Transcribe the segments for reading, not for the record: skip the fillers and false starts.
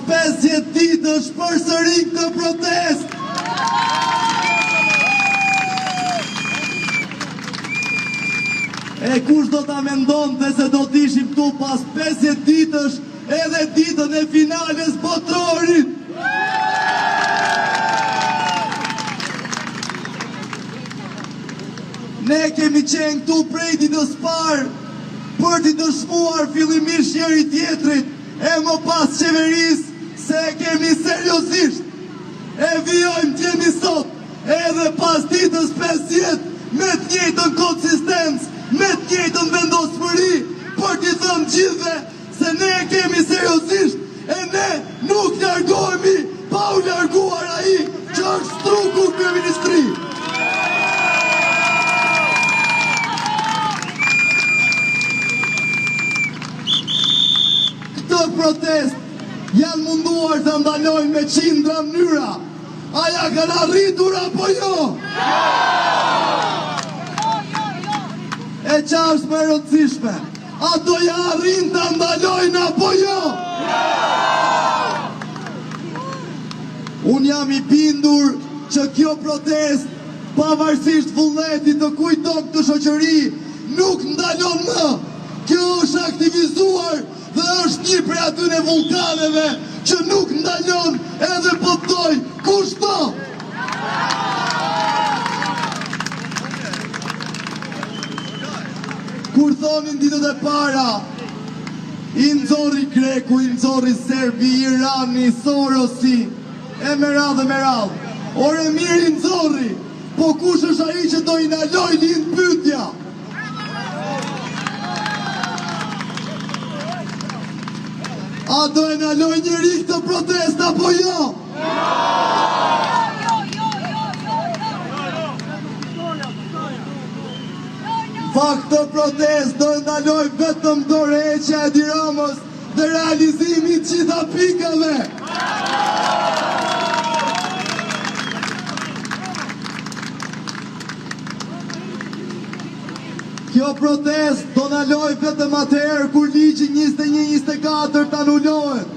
50 ditësh përsëri këtë protest. E kush do ta mendonte se do t'ishim këtu pas 50 ditësh edhe ditën e finales botrorit. Ne kemi qenë këtu prej ditës parë për t'i dëshmuar fillimisht njëri tjetrit e më pas qeverisë se kemi seriozisht. E vijojmë që jemi sot edhe pas ditës 50 me të njëjtën konsistencë, me të njëjtën vendosmëri për t'i thënë gjithëve se ne kemi seriozisht e ne nuk largohemi pa u larguar ai që është struku kryeministri. Këtë protest janë munduar të ndalojnë me qindra mënyra. A ja kanë arritur apo jo? E qa është më rëndësishme? A do ja arrin të ndalojnë apo jo? Unë jam i bindur që kjo protest, pavarësisht vullnetit të kujton këtë shoqëri, nuk ndalon më. Kjo është aktivizuar dhe është një prej atyre vulkaneve që nuk ndalon edhe pëtoj kushto. Kur thonin ditët e para, i nxorri Greku, i nxorri Serbi, Irani, Sorosi, e me radhë. Ore mirë i nxorri, po kush është ai që do i ndaloj një pyetja? A do e ndaloj njëri këtë protest apo jo? Këtë protest do e ndaloj vetëm dorëheqja e Edi Ramës dhe realizimi i gjitha pikave. Kjo protest do ndaloj vetëm atëherë kur ligji 21-24 të anulohet,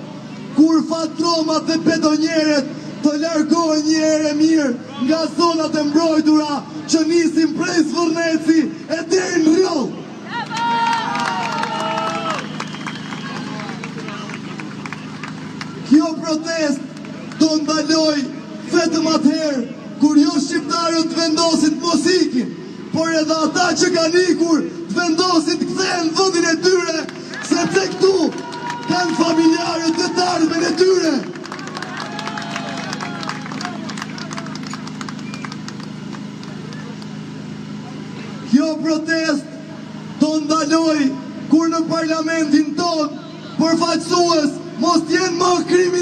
kur fatromat dhe betonjerët të largohen një herë mirë nga zonat e mbrojtura që nisin prej Zvërneci e deri në Rjoll. Kjo protest do ndaloj vetëm atëherë kur jo shqiptarët të vendosin të mos ikin, por edhe ata që kanë ikur të vendosin të kthehen në vendin e tyre, sepse këtu kanë familjarët dhe të ardhmen e tyre. Kjo protest do ndaloj kur në parlamentin ton përfaqësues mos jenë më krimi